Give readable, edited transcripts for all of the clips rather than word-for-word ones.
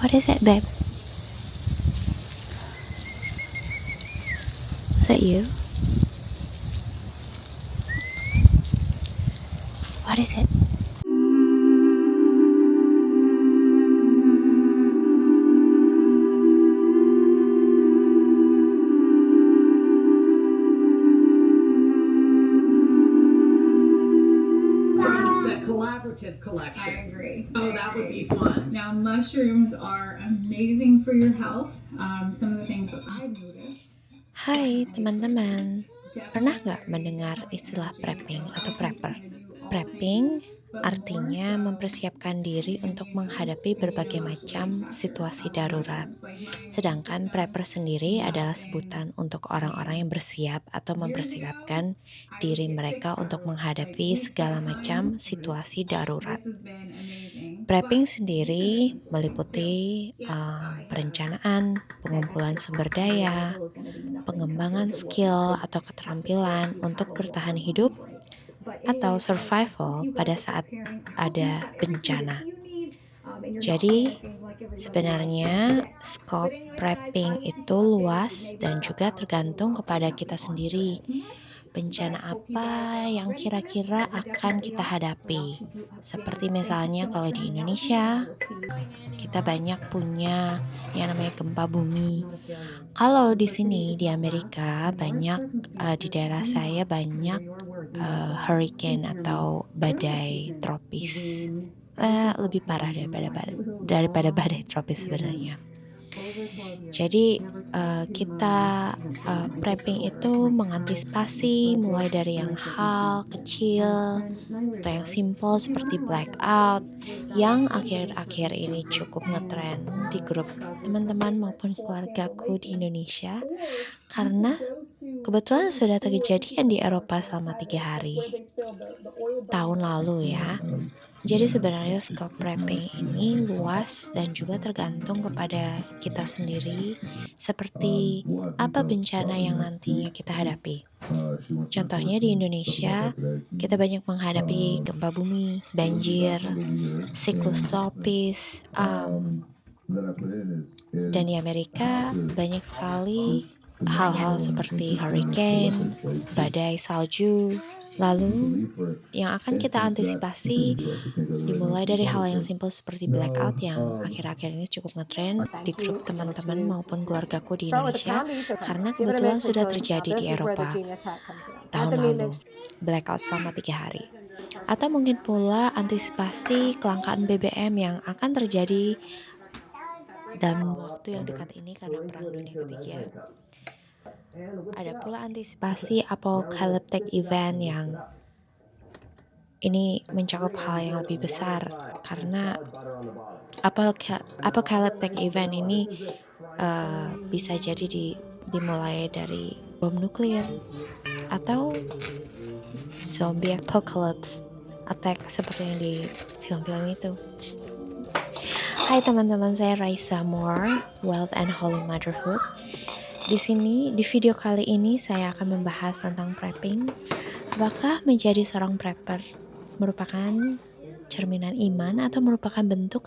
What is it, babe? Is that you? What is it? That collaborative collection. I agree. That would be fun. Now, mushrooms are amazing for your health. Some of the things that I've noticed. Hai teman-teman, pernah nggak mendengar istilah prepping atau prepper? Prepping artinya mempersiapkan diri untuk menghadapi berbagai macam situasi darurat. Sedangkan prepper sendiri adalah sebutan untuk orang-orang yang bersiap atau mempersiapkan diri mereka untuk menghadapi segala macam situasi darurat. Prepping sendiri meliputi perencanaan, pengumpulan sumber daya, pengembangan skill atau keterampilan untuk bertahan hidup atau survival pada saat ada bencana. Jadi sebenarnya scope prepping itu luas dan juga tergantung kepada kita sendiri. Bencana apa yang kira-kira akan kita hadapi? Seperti misalnya kalau di Indonesia, kita banyak punya yang namanya gempa bumi. Kalau di sini di Amerika banyak di daerah saya banyak hurricane atau badai tropis. Lebih parah daripada badai tropis sebenarnya. Jadi kita prepping itu mengantisipasi mulai dari yang hal kecil atau yang simple seperti blackout yang akhir-akhir ini cukup ngetren di grup teman-teman maupun keluargaku di Indonesia karena kebetulan sudah terjadi di Eropa selama 3 hari tahun lalu ya. Jadi sebenarnya scope prepping ini luas dan juga tergantung kepada kita sendiri seperti apa bencana yang nantinya kita hadapi. Contohnya di Indonesia, kita banyak menghadapi gempa bumi, banjir, siklus tropis, dan di Amerika banyak sekali hal-hal seperti hurricane, badai salju. Lalu yang akan kita antisipasi dimulai dari hal yang simpel seperti blackout yang akhir-akhir ini cukup ngetren di grup teman-teman maupun keluargaku di Indonesia karena kebetulan sudah terjadi di Eropa tahun lalu, blackout selama 3 hari. Atau mungkin pula antisipasi kelangkaan BBM yang akan terjadi dalam waktu yang dekat ini karena Perang Dunia Ketiga. Ada pula antisipasi apocalyptic event yang ini mencakup hal yang lebih besar karena apocalyptic event ini bisa jadi dimulai dari bom nuklir atau zombie apocalypse attack seperti yang di film-film itu. Hai teman-teman, saya Raisa Moore, Wealth and Holy Motherhood. Di sini, di video kali ini saya akan membahas tentang prepping. Apakah menjadi seorang prepper merupakan cerminan iman atau merupakan bentuk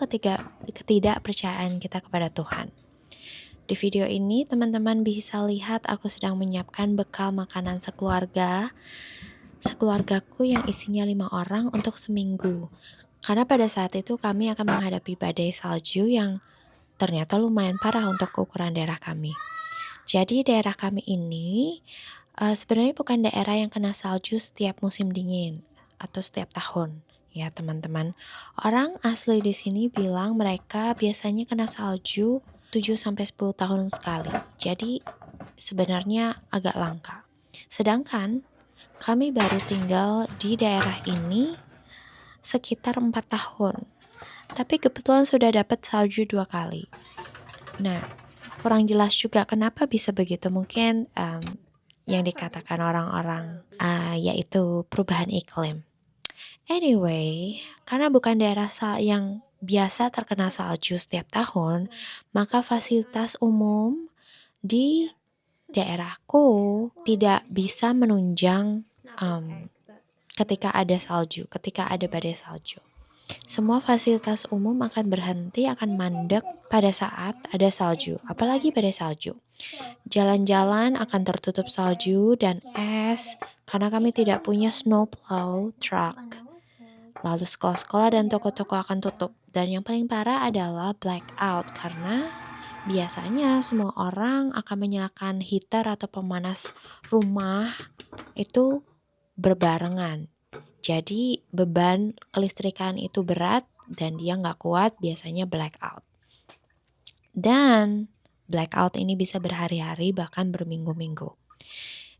ketidakpercayaan kita kepada Tuhan? Di video ini teman-teman bisa lihat aku sedang menyiapkan bekal makanan sekeluargaku yang isinya 5 orang untuk seminggu. Karena pada saat itu kami akan menghadapi badai salju yang ternyata lumayan parah untuk ukuran daerah kami. Jadi daerah kami ini sebenarnya bukan daerah yang kena salju setiap musim dingin atau setiap tahun ya teman-teman. Orang asli di sini bilang mereka biasanya kena salju 7-10 tahun sekali. Jadi sebenarnya agak langka. Sedangkan kami baru tinggal di daerah ini sekitar 4 tahun. Tapi kebetulan sudah dapat salju 2 kali. Nah, kurang jelas juga kenapa bisa begitu. Mungkin yang dikatakan orang-orang yaitu perubahan iklim. Anyway, karena bukan daerah yang biasa terkena salju setiap tahun, maka fasilitas umum di daerahku tidak bisa menunjang ketika ada badai salju. Semua fasilitas umum akan berhenti, akan mandek pada saat ada salju, apalagi pada salju. Jalan-jalan akan tertutup salju dan es karena kami tidak punya snowplow truck. Lalu sekolah-sekolah dan toko-toko akan tutup. Dan yang paling parah adalah blackout karena biasanya semua orang akan menyalakan heater atau pemanas rumah itu berbarengan. Jadi beban kelistrikan itu berat dan dia nggak kuat, biasanya blackout. Dan blackout ini bisa berhari-hari bahkan berminggu-minggu.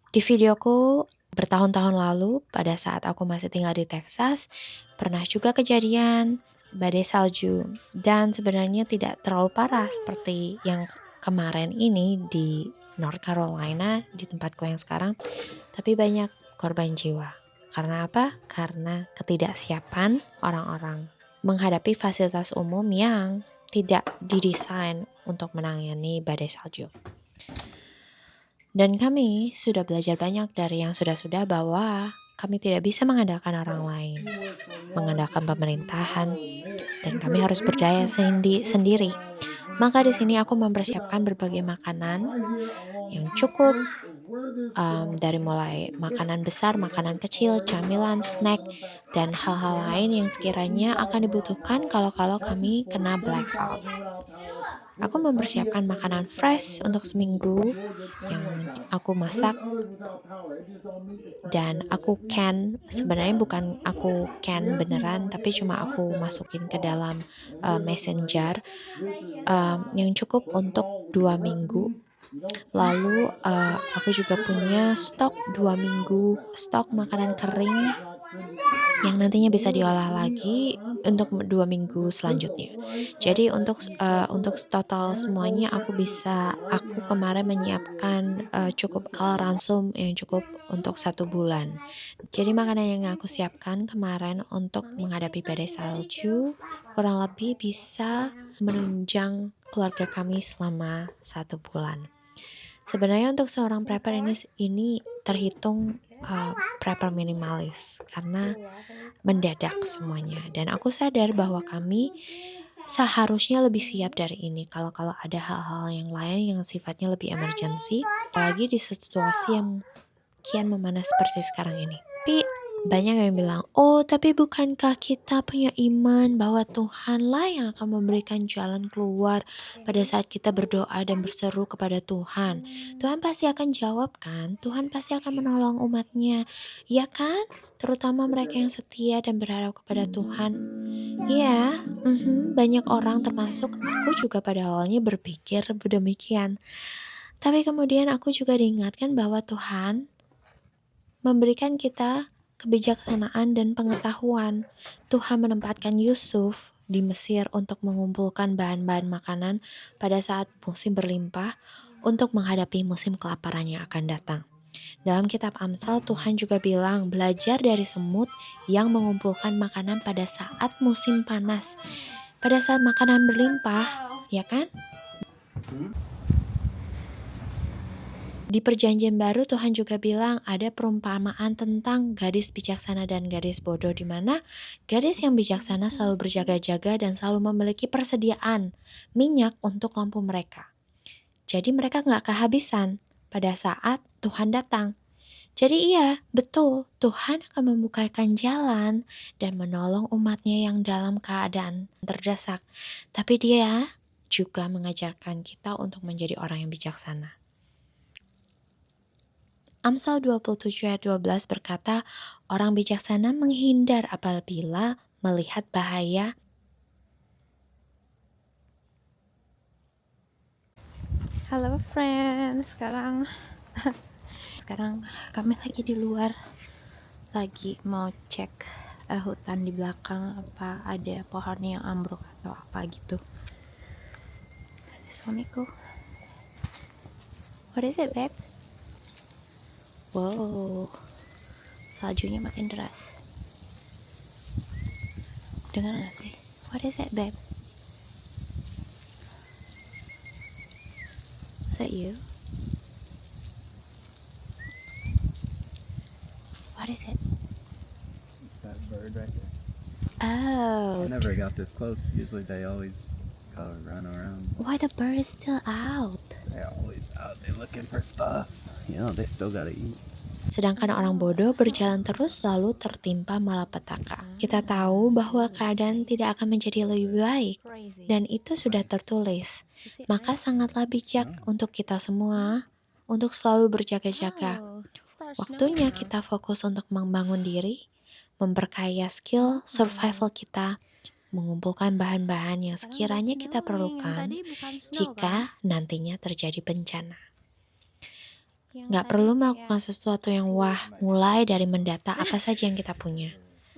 Di videoku bertahun-tahun lalu pada saat aku masih tinggal di Texas, pernah juga kejadian badai salju. Dan sebenarnya tidak terlalu parah seperti yang kemarin ini di North Carolina, di tempatku yang sekarang. Tapi banyak korban jiwa. Karena apa? Karena ketidaksiapan orang-orang menghadapi fasilitas umum yang tidak didesain untuk menangani badai salju. Dan kami sudah belajar banyak dari yang sudah-sudah bahwa kami tidak bisa mengandalkan orang lain, mengandalkan pemerintahan, dan kami harus berdaya sendiri. Maka di sini aku mempersiapkan berbagai makanan yang cukup, dari mulai makanan besar, makanan kecil, camilan, snack, dan hal-hal lain yang sekiranya akan dibutuhkan kalau kami kena blackout. Aku mempersiapkan makanan fresh untuk seminggu yang aku masak dan aku can, sebenarnya bukan aku can beneran, tapi cuma aku masukin ke dalam messenger yang cukup untuk 2 minggu. Lalu aku juga punya stok 2 minggu stok makanan kering yang nantinya bisa diolah lagi untuk 2 minggu selanjutnya. Jadi untuk total semuanya aku kemarin menyiapkan cukup kalransum yang cukup untuk 1 bulan. Jadi makanan yang aku siapkan kemarin untuk menghadapi badai salju kurang lebih bisa menunjang keluarga kami selama 1 bulan. Sebenarnya untuk seorang prepper ini terhitung prepper minimalis karena mendadak semuanya. Dan aku sadar bahwa kami seharusnya lebih siap dari ini kalau ada hal-hal yang lain yang sifatnya lebih emergency, apalagi di situasi yang kian memanas seperti sekarang ini. Tapi banyak yang bilang, oh tapi bukankah kita punya iman bahwa Tuhanlah yang akan memberikan jalan keluar pada saat kita berdoa dan berseru kepada Tuhan. Tuhan pasti akan jawab kan, Tuhan pasti akan menolong umatnya, ya kan? Terutama mereka yang setia dan berharap kepada Tuhan. Ya, banyak orang termasuk aku juga pada awalnya berpikir demikian. Tapi kemudian aku juga diingatkan bahwa Tuhan memberikan kita kebijaksanaan dan pengetahuan. Tuhan menempatkan Yusuf di Mesir untuk mengumpulkan bahan-bahan makanan pada saat musim berlimpah untuk menghadapi musim kelaparan yang akan datang. Dalam kitab Amsal, Tuhan juga bilang belajar dari semut yang mengumpulkan makanan pada saat musim panas. Pada saat makanan berlimpah, ya kan? Di perjanjian baru Tuhan juga bilang ada perumpamaan tentang gadis bijaksana dan gadis bodoh, di mana gadis yang bijaksana selalu berjaga-jaga dan selalu memiliki persediaan minyak untuk lampu mereka. Jadi mereka gak kehabisan pada saat Tuhan datang. Jadi iya, betul, Tuhan akan membukakan jalan dan menolong umatnya yang dalam keadaan terdesak. Tapi Dia juga mengajarkan kita untuk menjadi orang yang bijaksana. Amsal 27 ayat 12 berkata, orang bijaksana menghindar apabila melihat bahaya. Halo friend, sekarang kami lagi di luar, lagi mau cek hutan di belakang apa ada pohon yang ambruk atau apa gitu. Ada suamiku. What is it, babe? Wow, saljunya makin deras. Dengar gak sih? What is it, babe? Is that you? What is it? That bird right there. Oh, Never got this close. Usually they always go run around. why the bird is still out? They're always out. They looking for stuff. You know, they still gotta eat. Sedangkan orang bodoh berjalan terus lalu tertimpa malapetaka. Kita tahu bahwa keadaan tidak akan menjadi lebih baik, dan itu sudah tertulis. Maka sangatlah bijak untuk kita semua untuk selalu berjaga-jaga. Waktunya kita fokus untuk membangun diri, memperkaya skill survival kita, mengumpulkan bahan-bahan yang sekiranya kita perlukan jika nantinya terjadi bencana. Nggak perlu melakukan sesuatu yang wah, mulai dari mendata apa saja yang kita punya.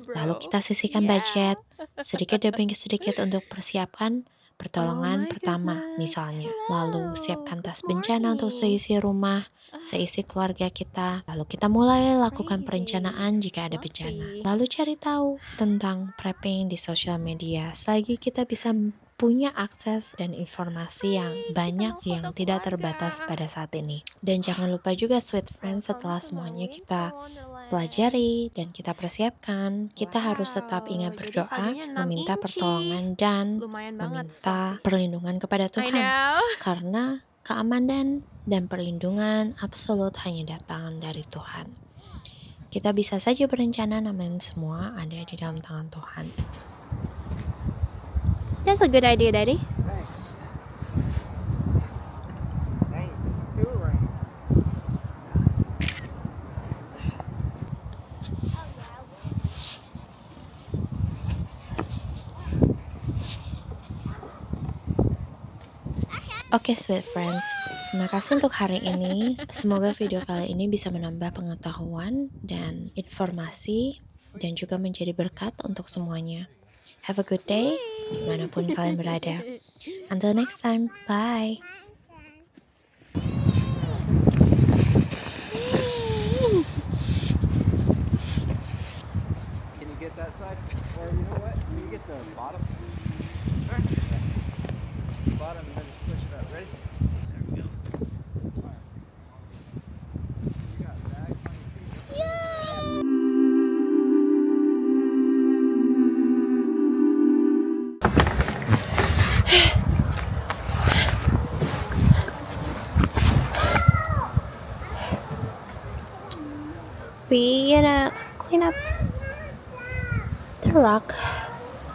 Lalu kita sisihkan budget, sedikit demi sedikit untuk persiapkan pertolongan pertama misalnya. Lalu siapkan tas bencana untuk seisi rumah, seisi keluarga kita. Lalu kita mulai lakukan perencanaan jika ada bencana. Lalu cari tahu tentang prepping di sosial media selagi kita bisa punya akses dan informasi yang banyak yang tidak terbatas pada saat ini. Dan jangan lupa juga sweet friends, setelah semuanya kita pelajari dan kita persiapkan, kita harus tetap ingat berdoa, meminta pertolongan dan meminta perlindungan kepada Tuhan. Karena keamanan dan perlindungan absolut hanya datang dari Tuhan. Kita bisa saja berencana, namun semua ada di dalam tangan Tuhan. That's a good idea, Daddy. Thanks. Ain't too rain. Oke, sweet friends, terima kasih untuk hari ini. Semoga video kali ini bisa menambah pengetahuan dan informasi dan juga menjadi berkat untuk semuanya. Have a good day, dimanapun kalian berada. Until next time, bye. Can you get that side? Or you know what? Can you get the bottom? Bottom and then just push it up. Ready? There we go. Alright. You got bags on your feet. We gonna clean up the rock.